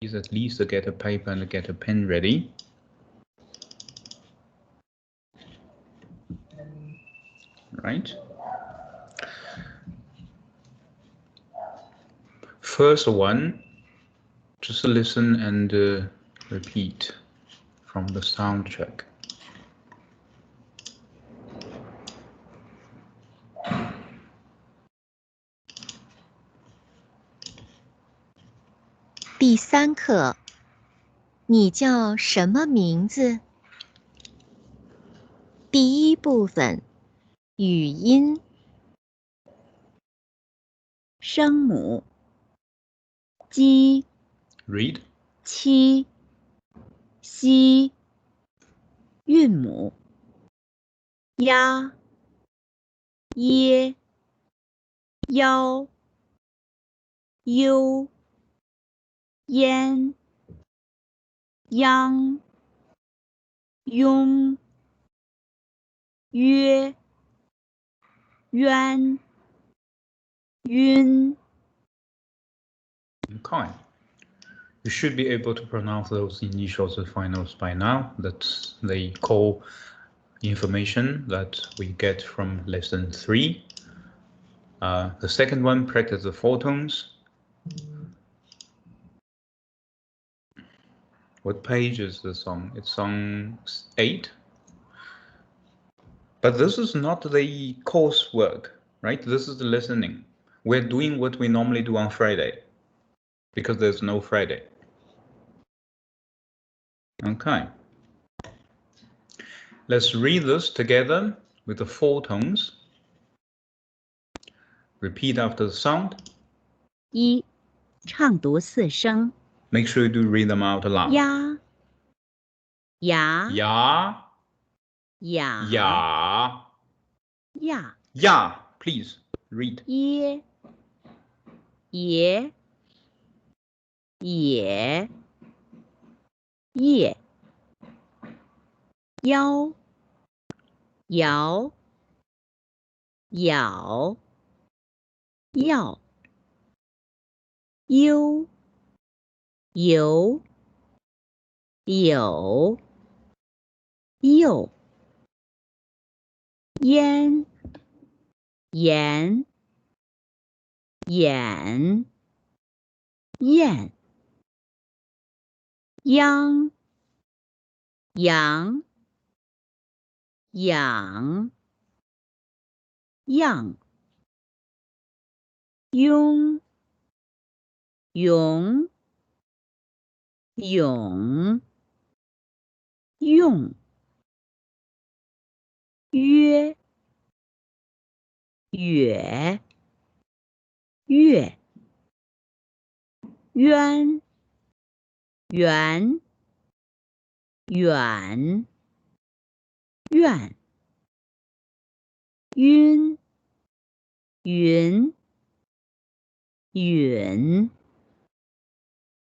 Please at least get a paper and get a pen ready. Right. First one, just listen and repeat from the sound check. 第3课，你叫什么名字？第1部分，语音。声母：鸡、 Read. 七、西。韵母：鸭、耶、腰、悠、烟、央、拥、约、渊、晕。 Okay. You should be able to pronounce those initials and finals by now. That's they call information that we get from lesson 3. The second one, practice the 4 tones. What page is the song? It's song 8. But this is not the coursework, right? This is the listening. We're doing what we normally do on Friday because there's no Friday. Okay. Let's read this together with the 4 tones. Repeat after the sound. 1. 唱读4声。 Make sure you do read them out loud. 鸭、牙、 Ya, 雅、 ya, 亚、 ya. Please read. 耶、爷、也、夜、腰、摇、咬、要、悠、游、有、右、烟、盐、眼、燕、央、阳、养、样、拥、永、永、用、约、远、月、渊、圆、远、院、晕、云、允、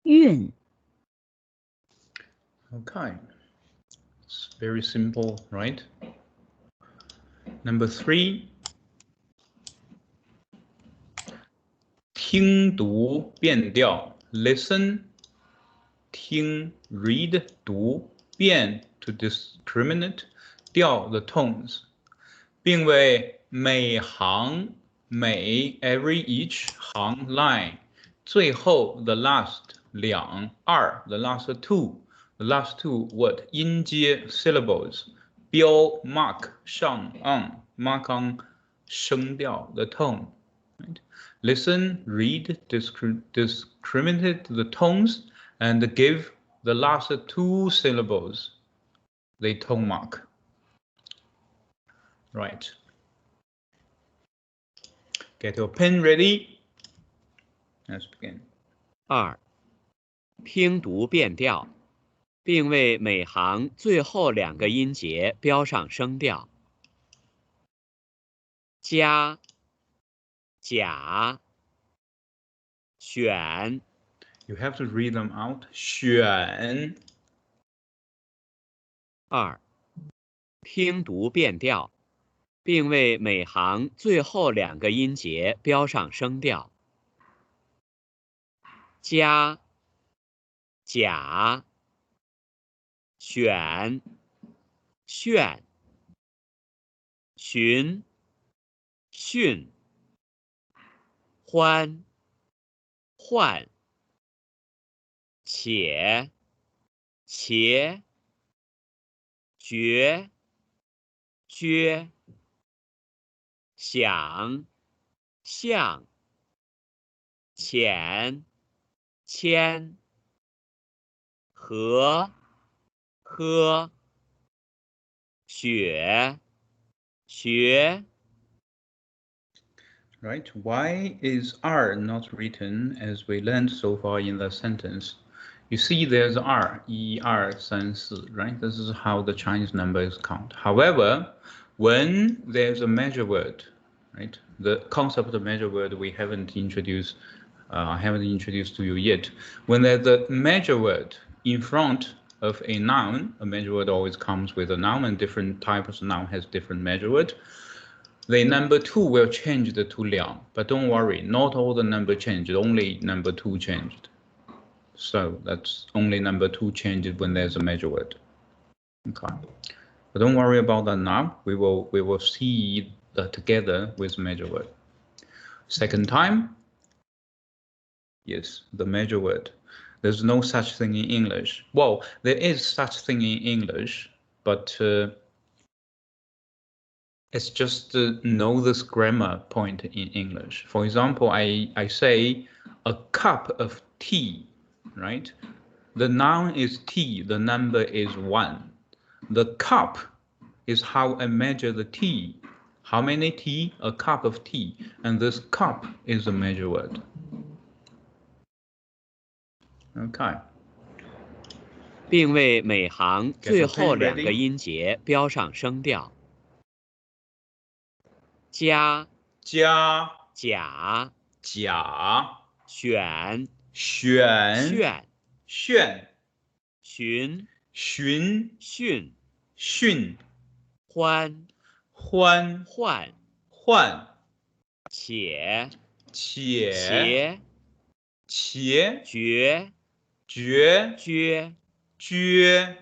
韵。 Okay. It's very simple, right? Number 3. 听读变调 Listen, 听 read 读变 to discriminate 调 the tones 并为每行每 every each 行 line 最后 the last 两 二 the last two what 音阶 syllables 标 mark 上 on mark on 声调 the tone. Right? Listen, read, discriminate the tones, and give the last 2 syllables the tone mark. Right. Get your pen ready. Let's begin. 2. 听读变调，并为每行最后2个音节标上声调。加、甲、选。 You have to read them out. 选。2. 听读变调，并为每行最后2个音节标上声调。加、甲，选，炫，寻，训，欢，换，且，且，决，撅，想，象，浅，谦，和，喝，雪，学。 Right? Why is R not written as we learned so far in the sentence? You see there's R, 1, 2, 3, 4, right? This is how the Chinese numbers count. However, when there's a measure word, right? The concept of measure word we haven't introduced, I haven't introduced to you yet. When there's a measure word in front of a noun, a measure word always comes with a noun, and different types of noun has different measure word. The number 2 will change to 两, but don't worry, not all the number changed, only number 2 changed. So that's only number 2 changed when there's a measure word. Okay, but don't worry about that now. We will see that together with measure word. Second time, yes, the measure word. There's no such thing in English. Well, there is such thing in English, but it's just know this grammar point in English. For example, I say a cup of tea, right? The noun is tea, the number is 1. The cup is how I measure the tea. How many tea? A cup of tea. And this cup is a measure word. Okay. 并为每行 Get 最 your 后 pen 2个 ready. 音节标上声调。加、加、甲、甲、选、选、炫、炫、寻、寻、训、训、欢、欢、换、换、且、且、且、且、决、决、撅、撅、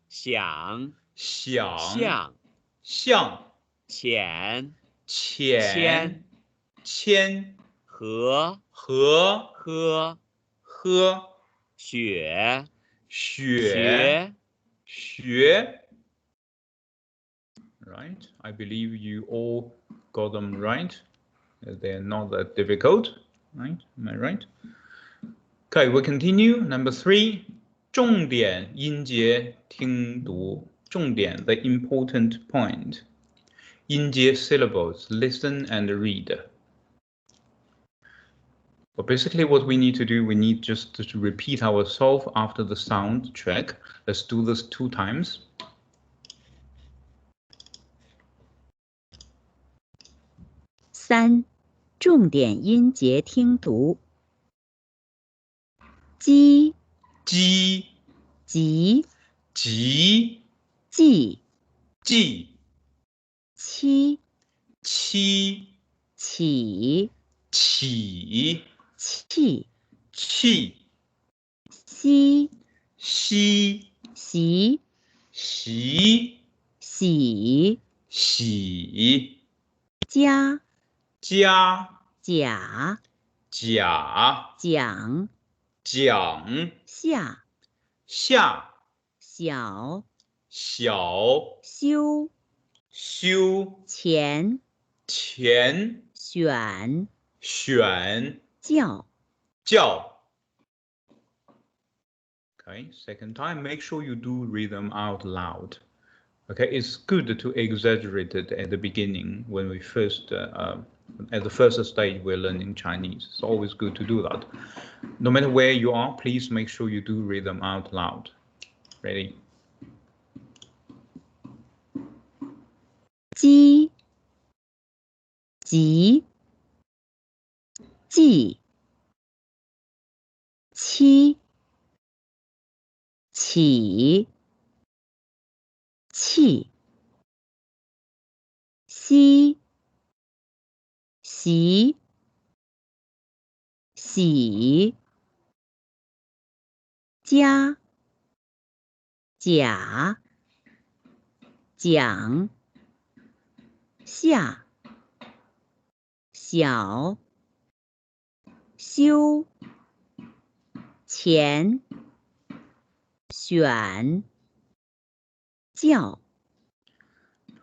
想、想、象、象、浅、浅、谦、谦、和、和、喝、喝、雪、学、学。学。Right? I believe you all got them right. They're not that difficult, right? Am I right? Okay, we continue. Number 3, 重点音节听读。重点 the important point. 音节 syllables, listen and read. But basically what we need to do, we need just to repeat ourselves after the sound check. Let's do this 2 times. 3. 重点音节听读。鸡、鸡、急、急、记、记、七、七、起、起、气、气、西、西、习、习、喜、喜、加、加、甲、甲、讲、讲、下、下、小、小、修、修、前、前、选、选、叫。叫。Okay, second time, make sure you do read them out loud. Okay, it's good to exaggerate it at the beginning when we first, at the first stage we're learning Chinese. It's always good to do that. No matter where you are, please make sure you do read them out loud. Ready? 鸡、急、记、七、起、气、西、习、喜、家、甲、讲、下、小、修、前、选、教。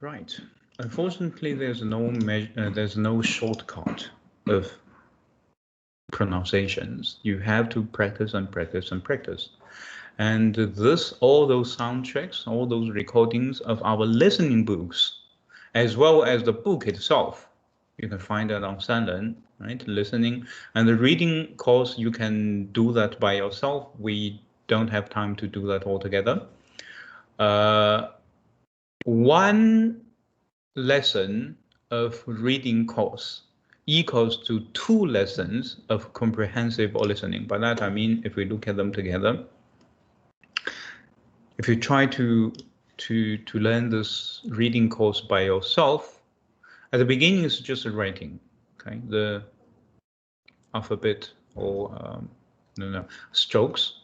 Right. Unfortunately, there's no shortcut of pronunciations. You have to practice and practice and practice. And all those sound tracks, all those recordings of our listening books, as well as the book itself, you can find that on Sanren, right? Listening and the reading course, you can do that by yourself. We don't have time to do that all together. One lesson of reading course equals to 2 lessons of comprehensive listening. By that I mean, if we look at them together, if you try to learn this reading course by yourself, at the beginning it's just writing, okay, the alphabet or strokes.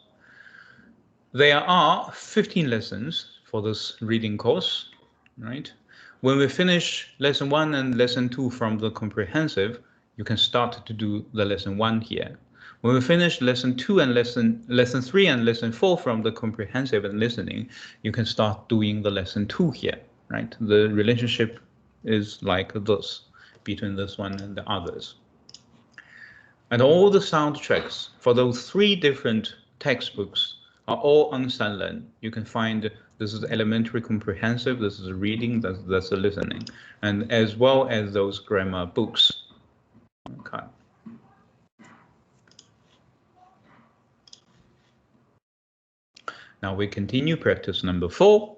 There are 15 lessons for this reading course, right? When we finish lesson 1 and lesson 2 from the comprehensive, you can start to do the lesson 1 here. When we finish lesson 2 and lesson 3 and lesson 4 from the comprehensive and listening, you can start doing the lesson 2 here, right? The relationship is like this between this one and the others. And all the sound tracks for those 3 different textbooks are all on Sanren. You can find this is elementary comprehensive, this is reading, that's the listening, and as well as those grammar books. Okay. Now we continue practice number 4.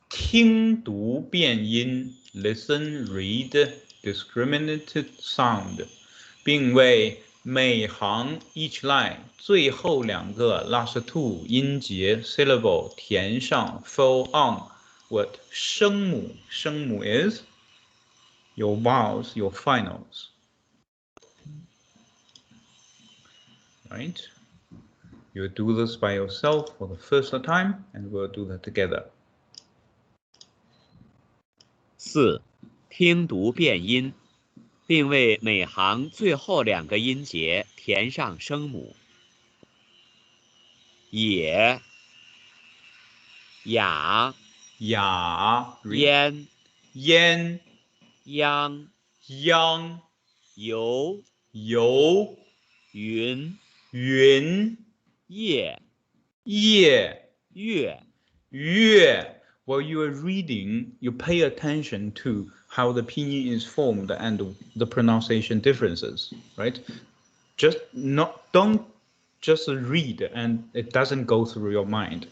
听读变音 listen, read, discriminated sound, 并为每行 each line 最后2个 last 2 音节 syllable 填上 fill on what 声母 is your vowels, your finals. Right? You do this by yourself for the first time, and we'll do that together. 4. 听读变音，并为每行最后2个音节填上声母。也、雅、雅、焉、焉、央、央、游、游、云、云、夜、夜、月。月. While you are reading, you pay attention to how the pinyin is formed and the pronunciation differences, right? Don't just read and it doesn't go through your mind.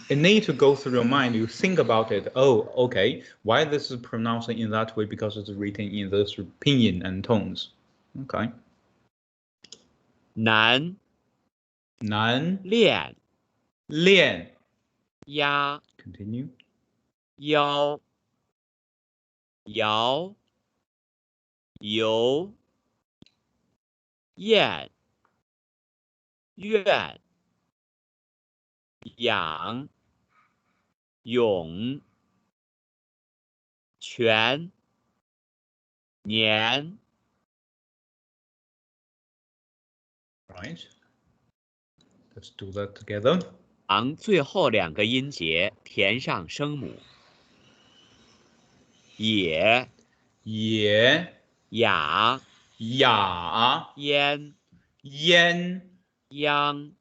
It needs to go through your mind. You think about it. Oh, okay. Why this is pronounced in that way? Because it's written in this pinyin and tones. Okay. 难、难、练、练 压、 Continue. 腰、摇、游、燕、愿、养、永、全、年。 Right. Let's do that together. 行最后2个音节填上声母。也、也、雅、雅、焉、焉、央、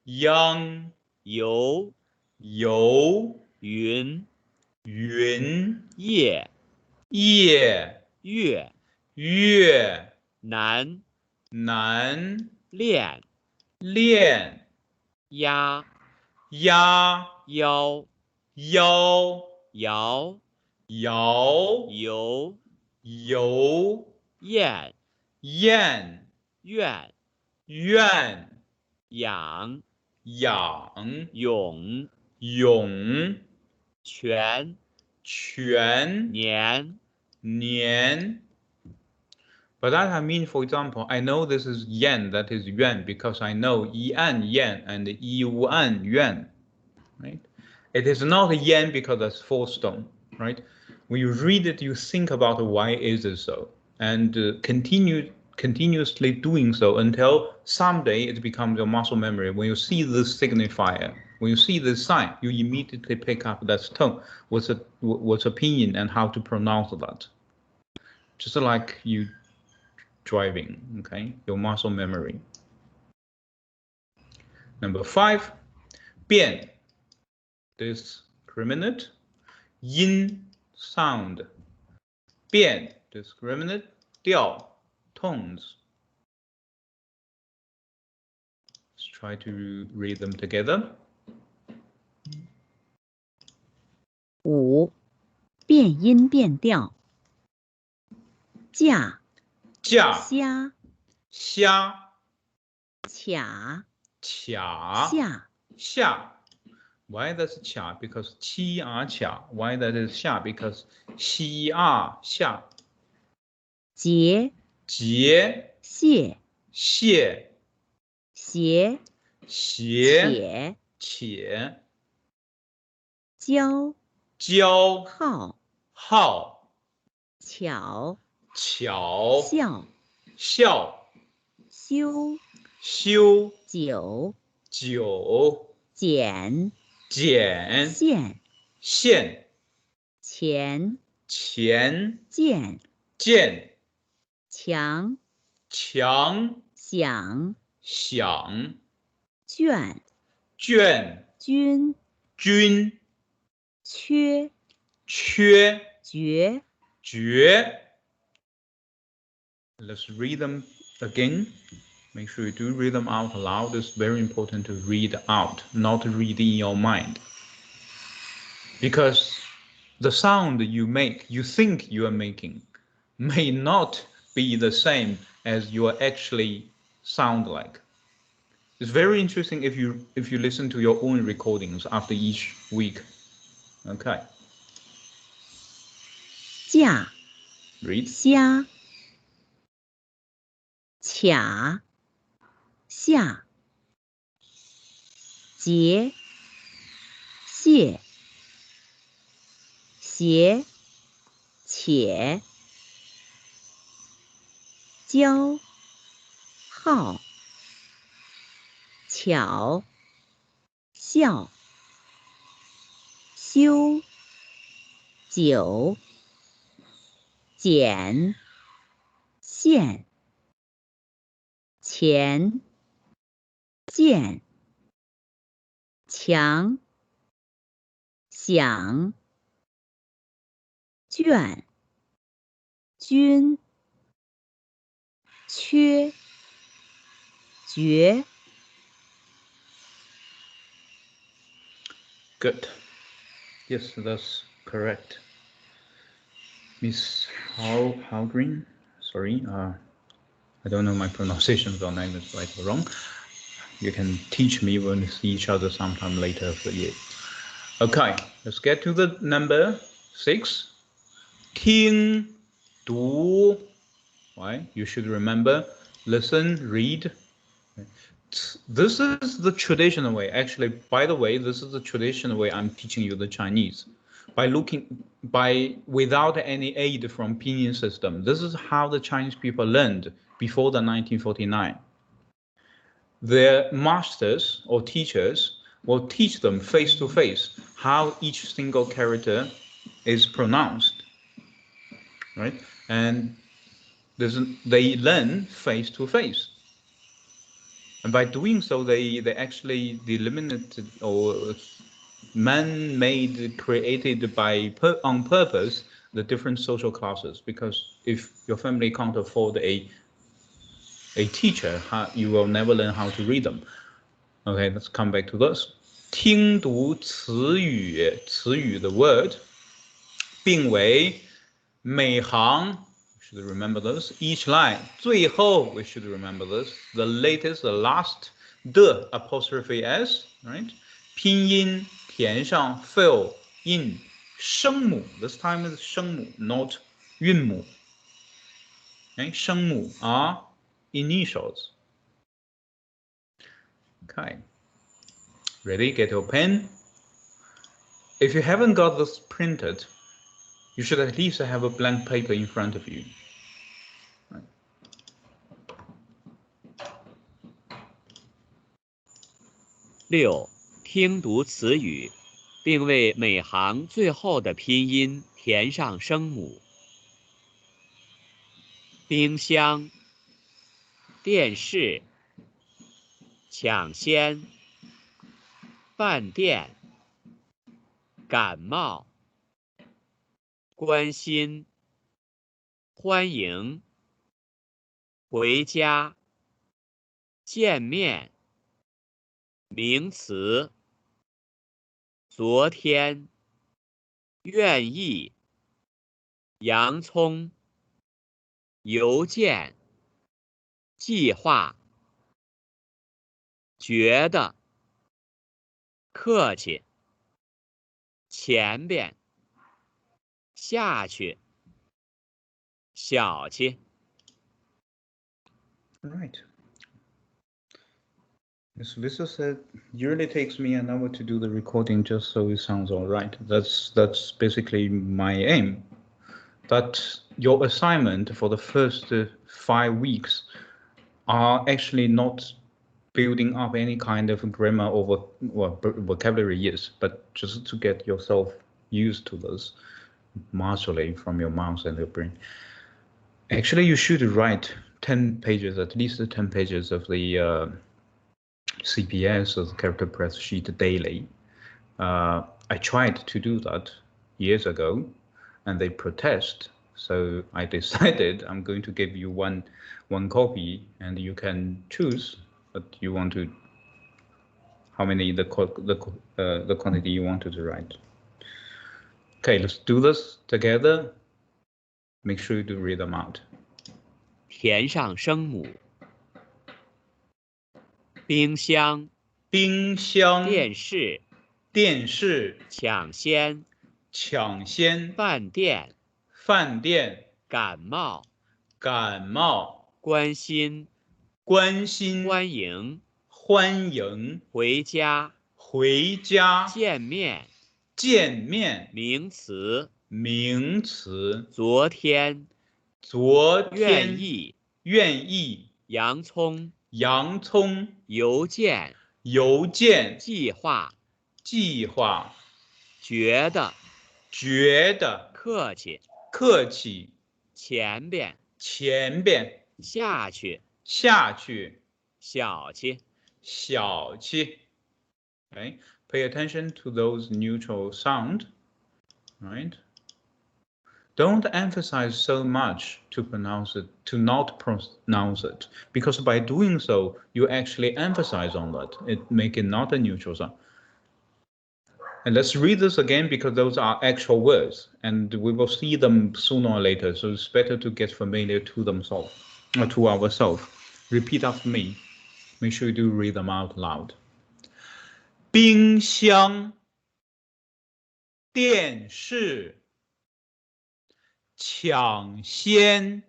央、游、游、云、云、夜、夜、月、月、难、难、练、练、压、压、腰、腰、摇、摇、游、游、燕、燕、愿、愿、养、养、永、永、全、全、年。年. But that I mean, for example, I know this is yen, that is yuan, because I know yian yen and yuan yuan, right? It is not yen because that's 4 stone, right? When you read it, you think about why is it so, and continuously doing so until someday it becomes your muscle memory. When you see this signifier, when you see this sign, you immediately pick up that tone, what's opinion and how to pronounce that. Just like you driving, okay, your muscle memory. Number 5, 变 discriminate, 音 sound, 变 discriminate, 调 tones. Let's try to read them together. 5. 变音变调。架、架、虾、虾、卡、卡、下。下。Why that's 卡? Because 七啊卡. Why that is 下? Because 西啊下。结、结、蟹、蟹、斜、斜、且、且、交、交、号、号、巧、巧、笑、笑、修、修、九、九、减、减、线、线、钱、钱、见、见、强、强、想、想、卷、卷、均、均、缺、缺、绝。绝。Let's read them again. Make sure you do read them out loud. It's very important to read out, not read in your mind. Because the sound you make, you think you are making, may not be the same as you actually sound like. It's very interesting if you listen to your own recordings after each week. Okay. 架、 Read. 虾、卡、下、结、蟹、斜、且、交、号、巧、笑、修、九、减、线、钱、见、强、想、卷、均、缺、绝。 Good. Yes, that's correct. Miss Green. Sorry, I don't know my pronunciation of your name is right or wrong. You can teach me when we see each other sometime later of the year. Okay, let's get to the number 6. 听读. Right? You should remember, listen, read. This is the traditional way. Actually, by the way, this is the traditional way I'm teaching you the Chinese. Without any aid from pinyin system. This is how the Chinese people learned before the 1949. Their masters or teachers will teach them face to face how each single character is pronounced, right? And they learn face to face. And by doing so, they actually delimited or man-made, created on purpose, the different social classes. Because if your family can't afford a teacher, you will never learn how to read them. Okay, let's come back to this. 听读词语，词语 the word, 并为每行 should remember this. Each line 最后 we should remember this. The latest, the last, the apostrophe s, right? 拼音填上 fill in 声母. This time is 声母, not 韵母.声母 are initials. Okay. Ready? Get your pen. If you haven't got this printed, you should at least have a blank paper in front of you. 6. 听读词语，并为每行最后的拼音填上声母。冰箱、电视、抢先、饭店、感冒、关心、欢迎、回家、见面、名词、昨天、愿意、洋葱、邮件、计划、觉得、客气、前边、下去、小气。 Right. As Visa said, usually takes me an hour to do the recording just so it sounds all right. That's basically my aim. But your assignment for the first 5 weeks are actually not building up any kind of grammar or vocabulary, yes, but just to get yourself used to this masterly from your mouth and your brain. Actually, you should write 10 pages, at least 10 pages of the CPS, or the character press sheet daily. I tried to do that years ago, and they protest. So I decided I'm going to give you one copy, and you can choose what you want to, how many the quantity you wanted to write. Okay, let's do this together. Make sure you do read them out. 填上声母。冰箱、冰箱、电视、电视、抢先、抢先、饭店、饭店、感冒、感冒、关心、关心、欢迎、欢迎、回家、回家、见面、见面、名词、名词、昨天、昨愿天、意、愿意、洋葱、洋葱、邮件、邮件、计划、计划、觉得、觉得、客气、客气、前边、前边、下去、下去、小气。小气。Okay, pay attention to those neutral sound, right? Don't emphasize so much to pronounce it, to not pronounce it, because by doing so, you actually emphasize on that. It make it not a neutral sound. And let's read this again because those are actual words, and we will see them sooner or later. So it's better to get familiar to themselves, or to ourselves. Repeat after me. Make sure you do read them out loud. 冰箱、电视、抢先、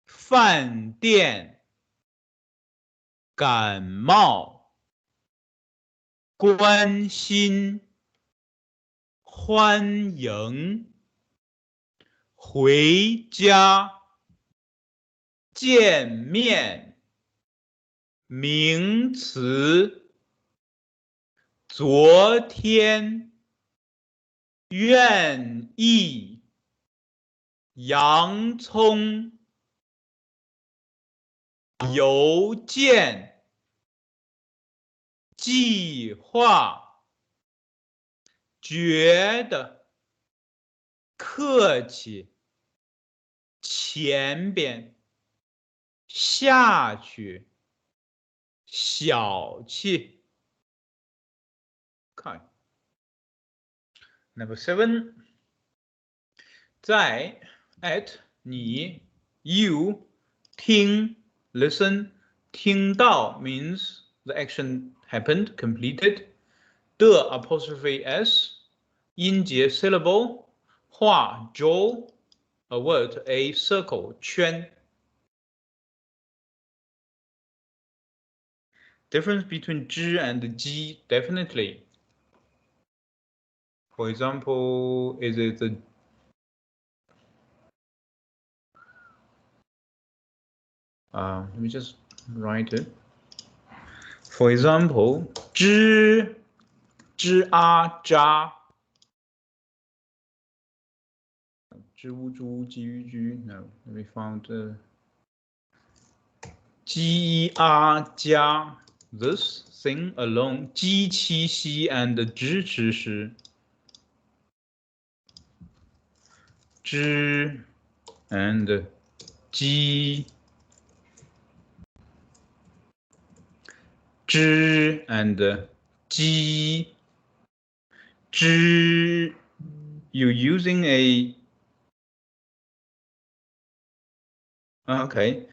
饭店、感冒、关心、欢迎、回家、见面、名词、昨天、愿意、洋葱、邮件、计划、觉得、客气、前边、下去、小气。看 Number 7， 在 at 你 you 听 listen 听到 means the action happened completed 的 apostrophe s 音节 syllable 画 jaw a word, a circle, 圈. Difference between 知 and 机, definitely. For example, is it the let me just write it. For example, 知啊渣，知乌猪鸡鱼居 no, let me found 鸡啊家 this thing alone 鸡七夕 and 知吃诗，知 and 鸡。知 and 鸡，知 you're using a okay.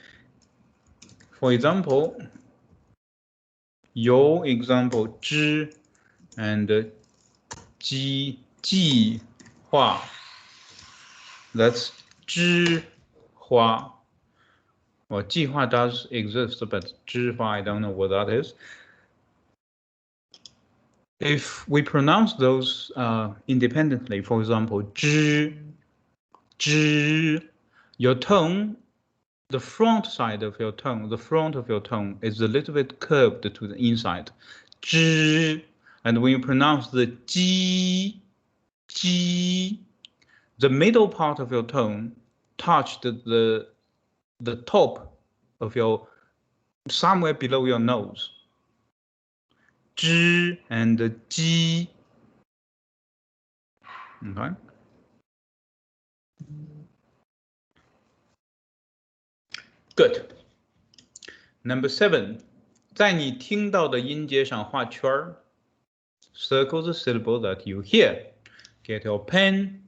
For example, your example 知 and 鸡计划 that's 知花。Well, 计划 does exist, but 知花 I don't know what that is. If we pronounce those independently, for example, 知 your tone, the front side of your tongue, the front of your tongue is a little bit curved to the inside. 知 and when you pronounce the 鸡 the middle part of your tongue touched the top of your, somewhere below your nose. 知 and 鸡. Okay. Good. Number 7. 在你听到的音节上画圈儿 Circle the syllable that you hear. Get your pen.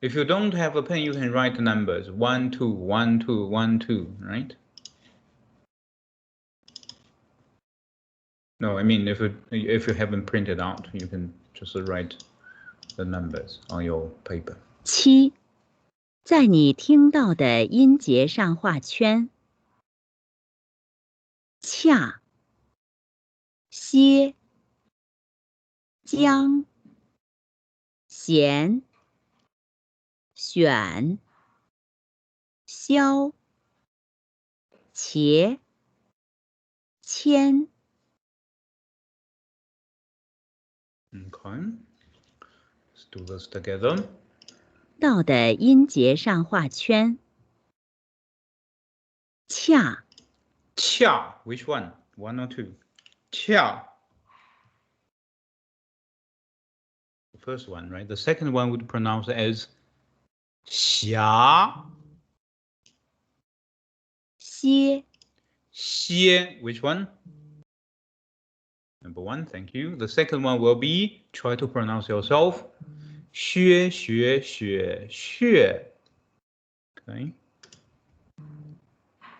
If you don't have a pen, you can write the numbers 1, 2, 1, 2, 1, 2, right? No, I mean if you haven't printed out, you can just write the numbers on your paper. 7. 在你听到的音节上画圈。恰、些、将、咸、选、消、且、谦。Okay. Let's do this together. 到的音节上画圈。恰。恰 which one? 1 or 2? 恰 the first one, right? The second one would pronounce as 霞 些。些 which one? Number 1, thank you. The second one will be, try to pronounce yourself. 薛 Okay.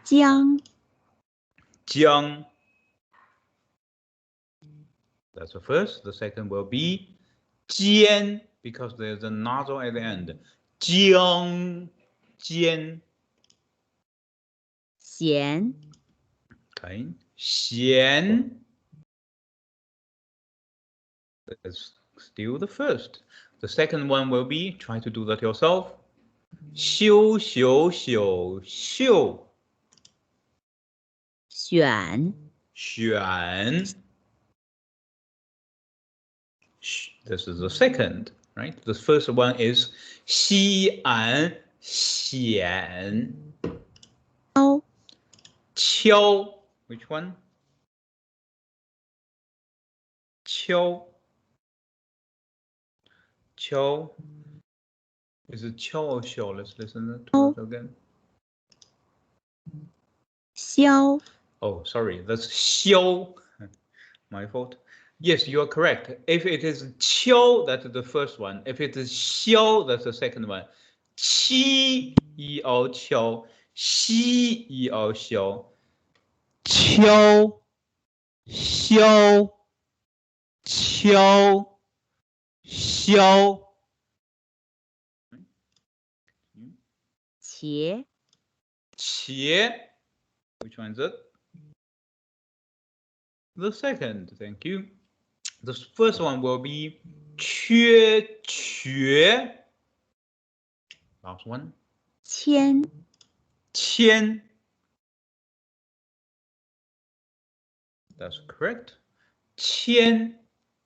将。江 that's the first. The second will be 尖 because there's a nasal at the end. 江尖 咸。Okay. 咸 that's still the first. The second one will be, try to do that yourself. 羞秀 选。选 This is the second, right? The first one is 西安显敲。敲 Which one? 敲 Is it 敲 or 小? Let's listen to it again. 消。Oh, sorry, that's 消 My fault. Yes, you are correct. If it is 敲, that's the first one. If it is 消, that's the second one. 七一凹敲，西一凹消，敲消敲消。茄，茄. Which one is it? The second, thank you. The first one will be 缺. Last one. 铅，铅. That's correct. 铅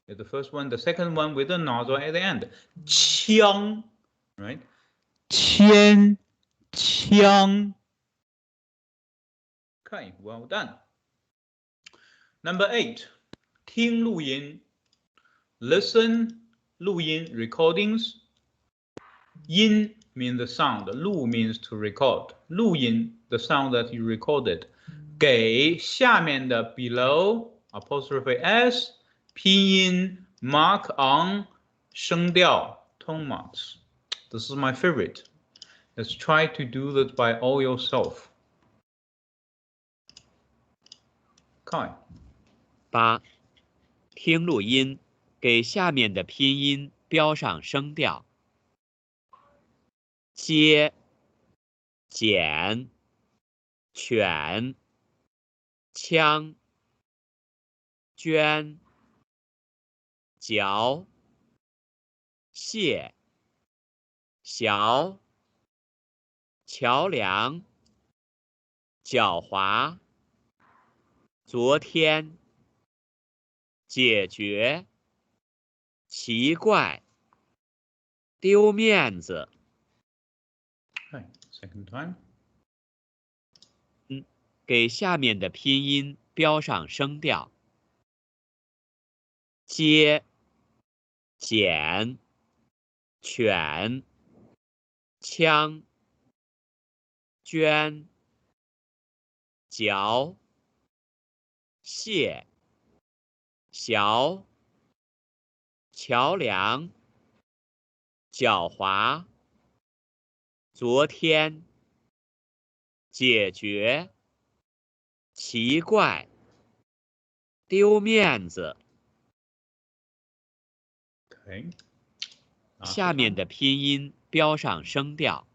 is the first one. The second one with the nozzle at the end. 枪, right? 铅, 枪. Okay, well done. Number 8. 听录音. Listen, 录音 recordings. 音 means the sound. 录 means to record. 录音 the sound that you recorded. 给下面的 below apostrophe s 拼音 mark on 声调 tone marks. This is my favorite. Let's try to do that by all yourself. Okay. 8. 听录音，给下面的拼音标上声调。接、剪、犬、枪、捐、嚼、蟹、小、桥梁、狡猾、昨天、解决、奇怪、丢面子。Okay, second time. 给下面的拼音标上声调。接、剪、犬、枪、捐、嚼、蟹、小、桥梁、狡猾、昨天、解决、奇怪、丢面子。Okay. 下面的拼音标上声调。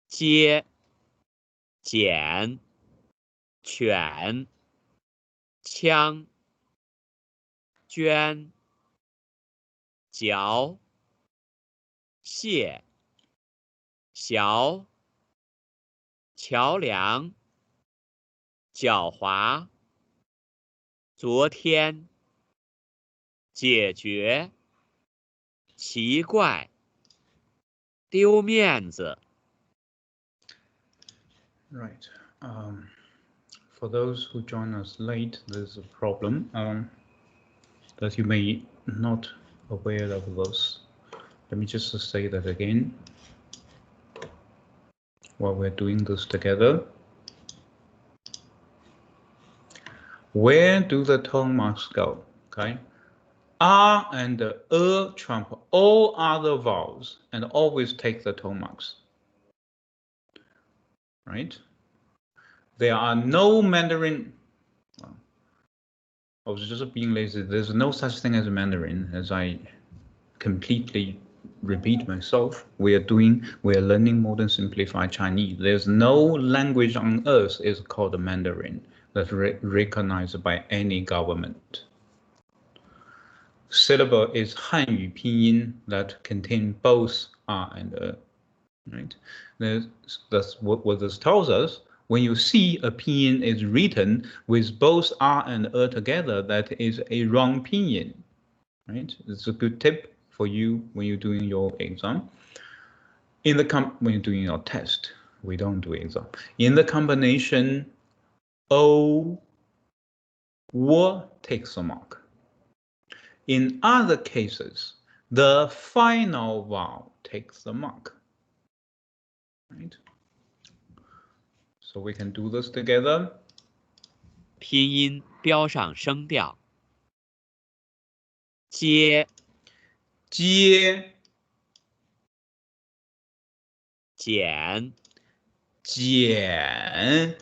接、剪、犬、枪、捐、嚼、蟹、小、桥梁、狡猾、昨天、解决、奇怪、丢面子。Right. For those who join us late, there's a problem that you may not aware of this. Let me just say that again while we're doing this together. Where do the tone marks go? Okay. R and trump all other vowels and always take the tone marks. Right? There are no Mandarin. Well, I was just being lazy. There's no such thing as a Mandarin, as I completely repeat myself. We are learning modern simplified Chinese. There's no language on earth is called a Mandarin that's recognized by any government. Syllable is Hanyu pinyin that contain both R and E. Right? That's what this tells us. When you see a pinyin is written with both R and E together, that is a wrong pinyin. Right? It's a good tip for you when you're doing your exam. When you're doing your test, we don't do exam. In the combination O, W takes a mark. In other cases, the final vowel takes the mark. Right? So we can do this together. 拼音标上声调。接、接、剪、剪、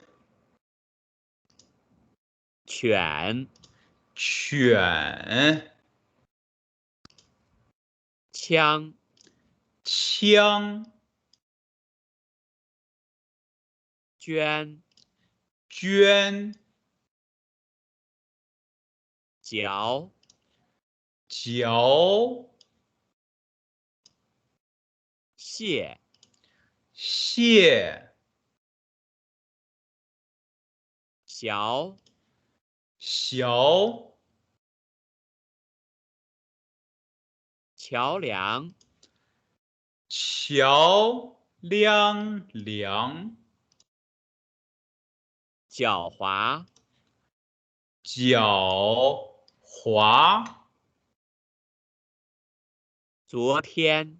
犬、犬、枪、枪、捐、捐、嚼、嚼、蟹、蟹、小、小、桥梁、桥梁梁、狡猾、狡猾、昨天、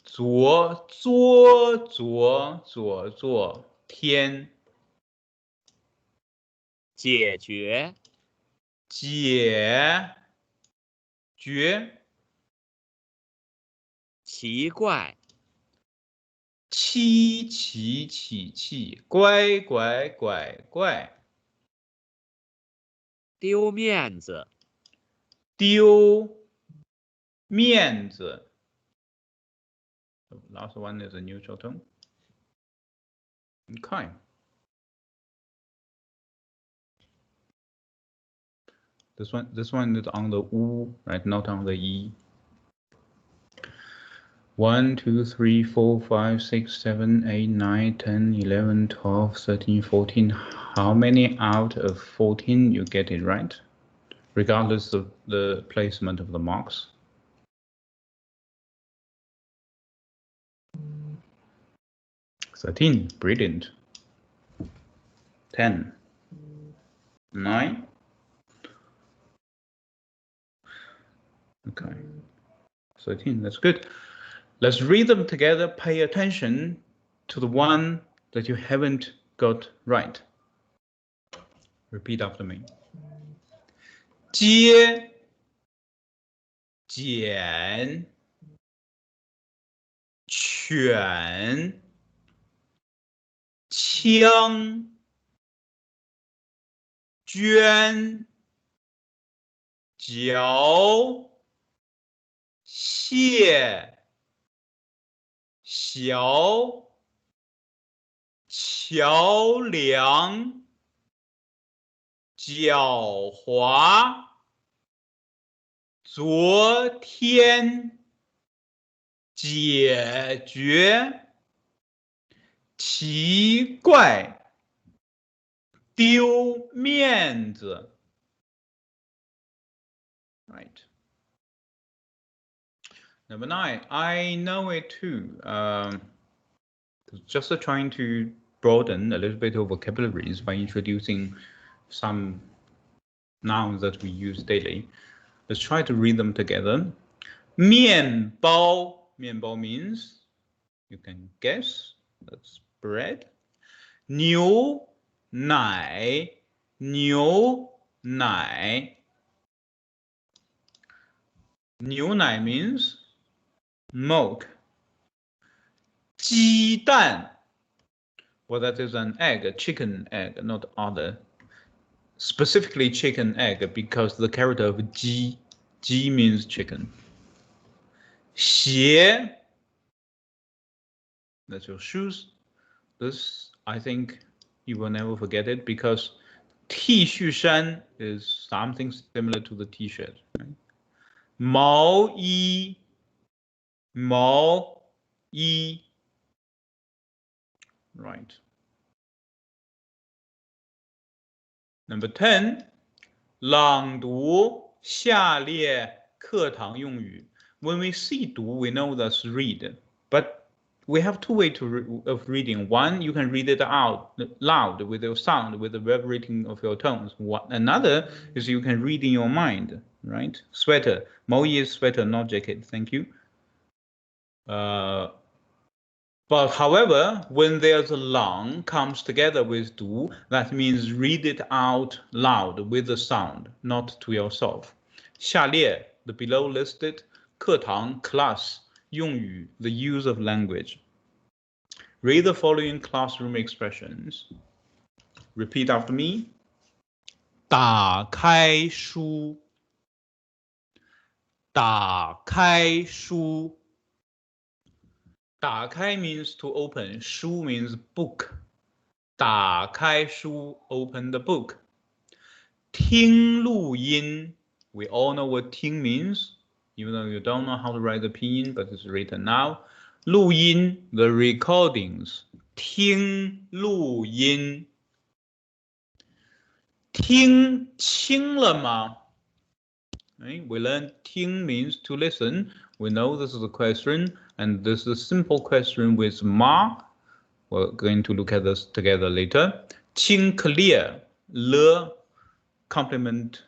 昨天、解决、解决、奇怪、奇，乖，丢面子、丢面子。The last one is a neutral tone. Okay. This one is on the U, right? Not on the E. 1, 2, 3, 4, 5, 6, 7, 8, 9, 10, 11, 12, 13, 14. How many out of 14 you get it right? Regardless of the placement of the marks. 13, brilliant. 10, 9. Okay. 13, that's good. Let's read them together. Pay attention to the one that you haven't got right. Repeat after me. 接、剪、犬、枪、捐、嚼、蟹、小、桥梁、狡猾、昨天、解决、奇怪、丢面子。Right. Number 9, I know it too. Just trying to broaden a little bit of vocabularies by introducing some nouns that we use daily. Let's try to read them together. 面包 means, you can guess, that's bread. 牛奶 牛奶 means milk. 鸡蛋, well, that is an egg, a chicken egg, not other. Specifically chicken egg because the character of 鸡 means chicken. 鞋, that's your shoes. This, I think you will never forget it because T 恤衫 is something similar to the T-shirt. Right? 毛衣 Right. Number 10, 朗读下列课堂用语. When we see 读, we know that's read, but we have two ways of reading. One, you can read it out loud with your sound, with the vibrating of your tones. Another is you can read in your mind, right? Sweater, 毛衣 is sweater, not jacket. Thank you. But however, when there's a 朗 comes together with 读, that means read it out loud with the sound, not to yourself. 下列, the below listed, 课堂 class, 用语 the use of language. Read the following classroom expressions. Repeat after me. 打开书，打开书。打开 means to open, 书 means book. 打开书 open the book. 听录音 we all know what 听 means, even though you don't know how to write the pinyin, but it's written now. 录音 the recordings. 听录音听清了吗 Okay, we learned 听 means to listen. We know this is a question, and this is a simple question with ma. We're going to look at this together later. 清 clear, le complement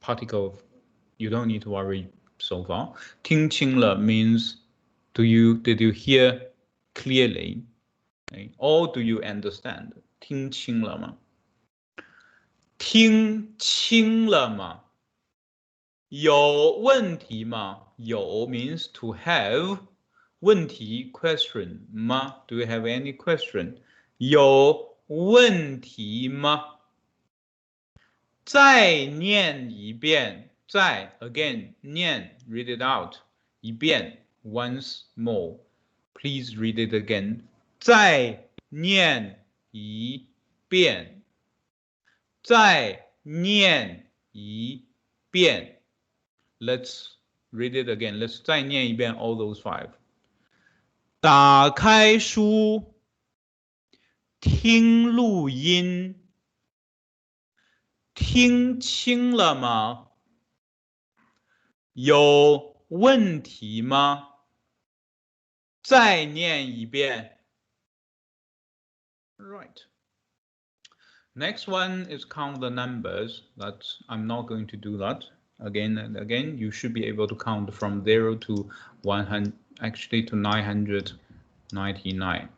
particle. You don't need to worry so far. 听清了 means did you hear clearly? Okay. Or do you understand? 听清了吗？听清了吗？有问题吗？有 means to have. 问题 question 吗？ Do you have any question? 有问题吗？再念一遍，再 again 念 read it out 一遍 once more. Please read it again. 再念一遍，再念一遍。Let's read it again. Let's 再念一遍 all those 5. 打开书，听录音，听清了吗？有问题吗？再念一遍。Right. Next one is count the numbers. I'm not going to do that. Again and again, you should be able to count from 0 to 100, actually to 999. 999, right?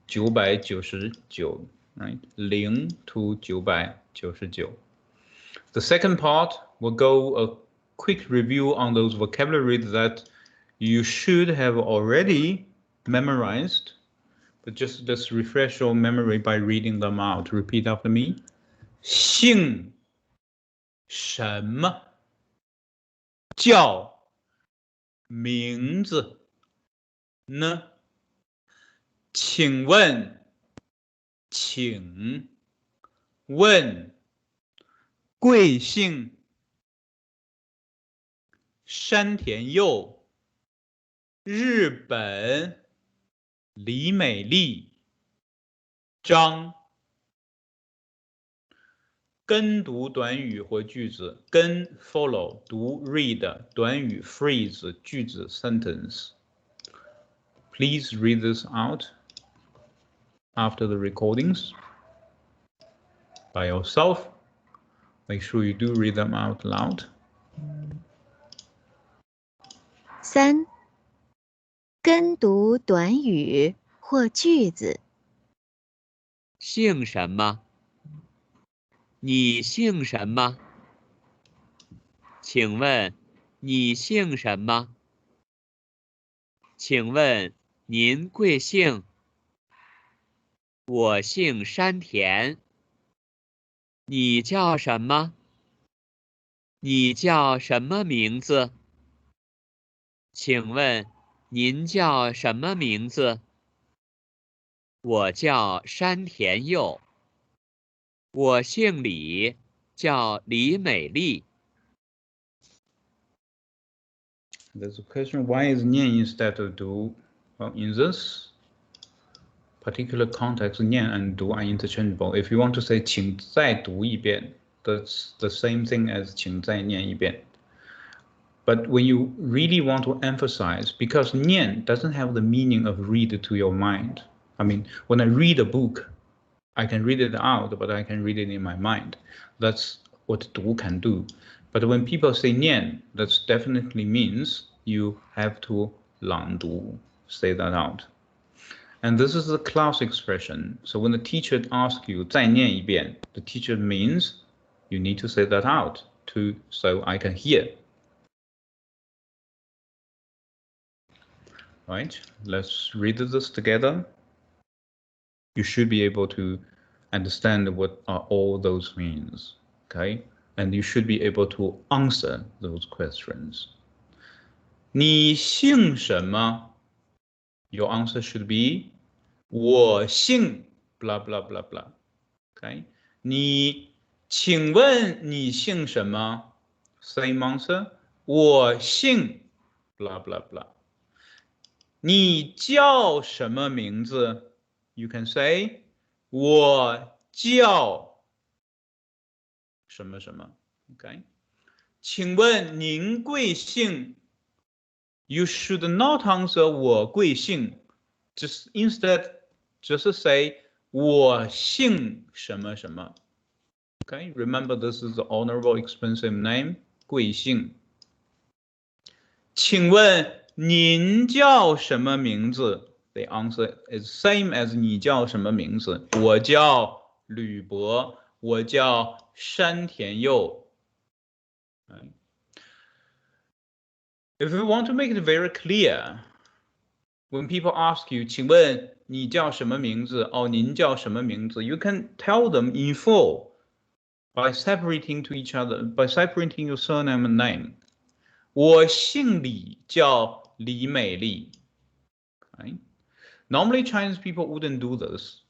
0 to 999. The second part will go a quick review on those vocabularies that you should have already memorized, but just refresh your memory by reading them out. Repeat after me. 姓什么？叫名字呢？请问贵姓？山田佑，日本，李美丽，张。跟读短语或句子，跟 follow 读 read 短语 phrase 句子 sentence. Please read this out after the recordings by yourself. Make sure you do read them out loud. 3. 跟读短语或句子。姓什么？你姓什么？请问你姓什么？请问您贵姓？我姓山田。你叫什么？你叫什么名字？请问您叫什么名字？我叫山田佑。我姓李，叫李美丽。There's a question, why is 念 instead of 读? Well, in this particular context, 念 and 读 are interchangeable. If you want to say 请再读一遍, that's the same thing as 请再念一遍. But when you really want to emphasize, because 念 doesn't have the meaning of read to your mind. I mean, when I read a book, I can read it out, but I can read it in my mind. That's what 读 can do. But when people say 念, that definitely means you have to 朗读, say that out. And this is the class expression. So when the teacher asks you 再念一遍, the teacher means you need to say that out so I can hear. Right, let's read this together. You should be able to understand what are all those means, okay? And you should be able to answer those questions. 你姓什么? Your answer should be 我姓 blah blah blah blah. Okay. 请问你姓什么 ？Same answer. 我姓 blah blah blah. 你叫什么名字 ？You can say 我叫什么什么。Okay. 请问您贵姓 ？You should not answer 我贵姓 ，just instead just say 我姓什么什么。Okay, remember this is the honorable expensive name 贵姓。请问您叫什么名字 ？The answer is same as 你叫什么名字？我叫吕博，我叫山田佑。Okay. If you want to make it very clear, when people ask you, 请问你叫什么名字？哦，您叫什么名字？ You can tell them in full by separating to each other, by separating your surname and name. 我姓李，叫李美丽。Okay? Normally, Chinese people wouldn't do this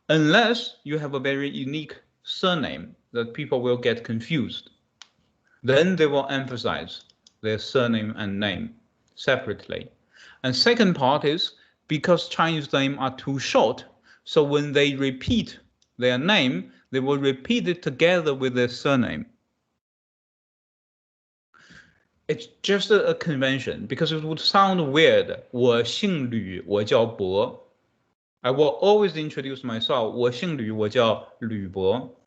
unless you have a very unique surname that people will get confused. Then they will emphasize their surname and name separately. And second part is because Chinese names are too short, so when they repeat their name, they will repeat it together with their surname. It's just a convention because it would sound weird. 我姓吕，我叫博。I will always introduce myself. 我姓吕，我叫吕博。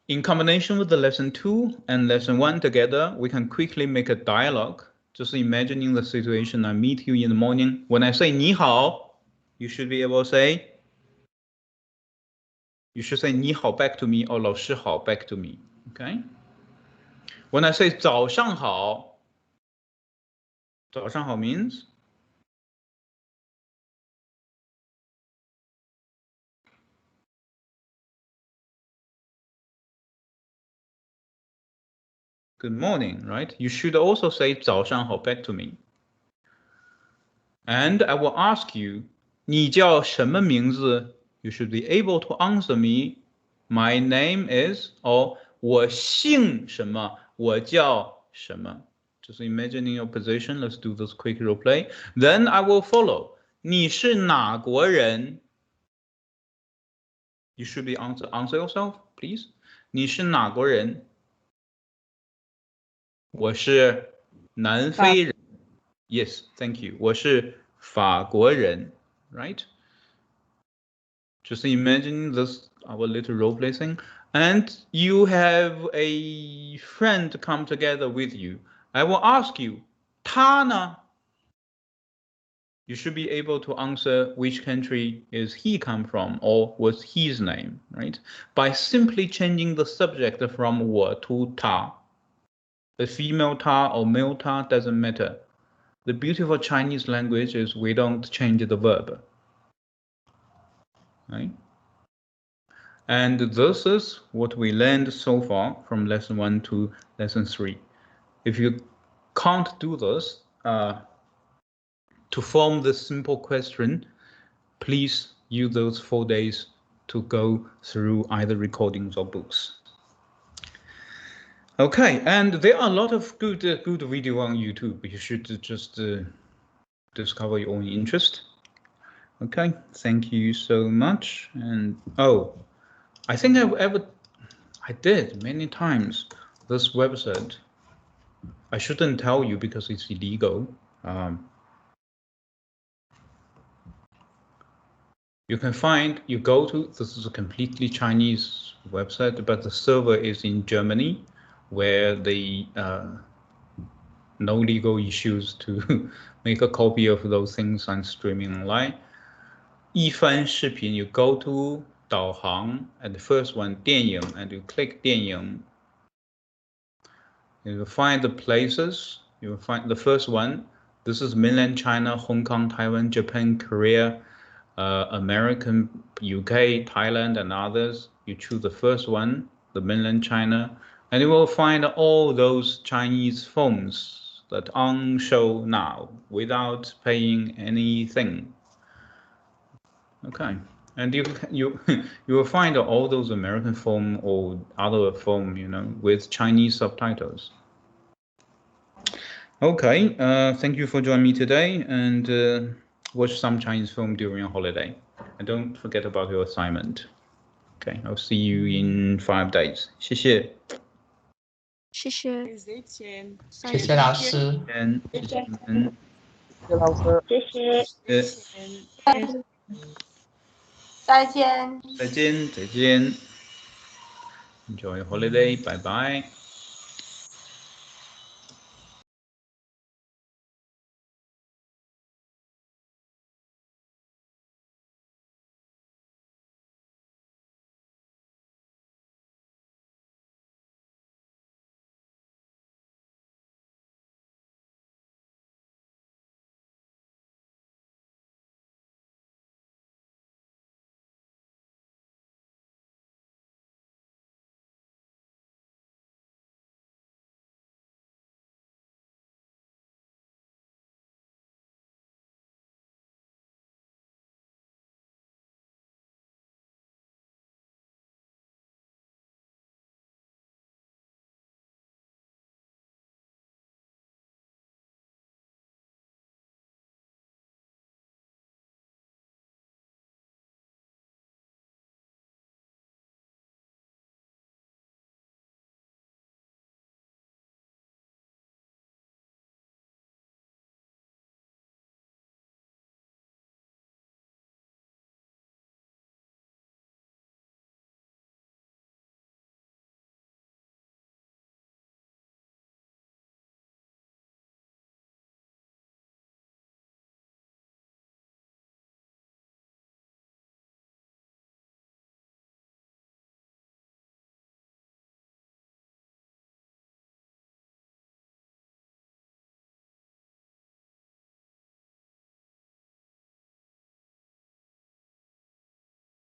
In combination with the lesson 2 and lesson 1 together, we can quickly make a dialogue. Just imagining the situation. I meet you in the morning. When I say 你好, you should be able to say, you should say 你好 back to me or 老师好 back to me. Okay? When I say 早上好, 早上好 means good morning, right? You should also say 早上好 back to me. And I will ask you, 你叫什么名字? You should be able to answer me, my name is, or 我姓什么?我叫什么? Just imagining your position. Let's do this quick role play. Then I will follow. 你是哪国人? You should be answer yourself, please. 你是哪国人? 我是南非人。Yes, thank you. 我是法国人 right? Just imagine this, our little role play thing. And you have a friend come together with you. I will ask you, 他呢? You should be able to answer which country is he come from or what's his name, right? By simply changing the subject from 我 to 他. The female 他 or male 他 doesn't matter. The beautiful Chinese language is we don't change the verb. Right? And this is what we learned so far from lesson 1 to lesson 3. If you can't do this, to form this simple question, please use those 4 days to go through either recordings or books. Okay, and there are a lot of good video on YouTube. You should just discover your own interest. Okay, thank you so much. And oh, I think I did many times this website. I shouldn't tell you because it's illegal. You can find, you go to, this is a completely Chinese website, but the server is in Germany, where they no legal issues to make a copy of those things and streaming online. 一番视频, you go to 导航 and the first one 电影 and you click 电影. You will find the places. You will find the first one. This is mainland China, Hong Kong, Taiwan, Japan, Korea, American, UK, Thailand, and others. You choose the first one, the mainland China, and you will find all those Chinese phones that on show now without paying anything. Okay, and you will find all those American form or other form, with Chinese subtitles. Okay, thank you for joining me today, and watch some Chinese film during your holiday. And don't forget about your assignment. Okay, I'll see you in 5 days. 谢谢。谢谢。谢谢老师，谢谢你们。谢谢老师，谢谢，再见。再见。Enjoy your holiday. Bye bye.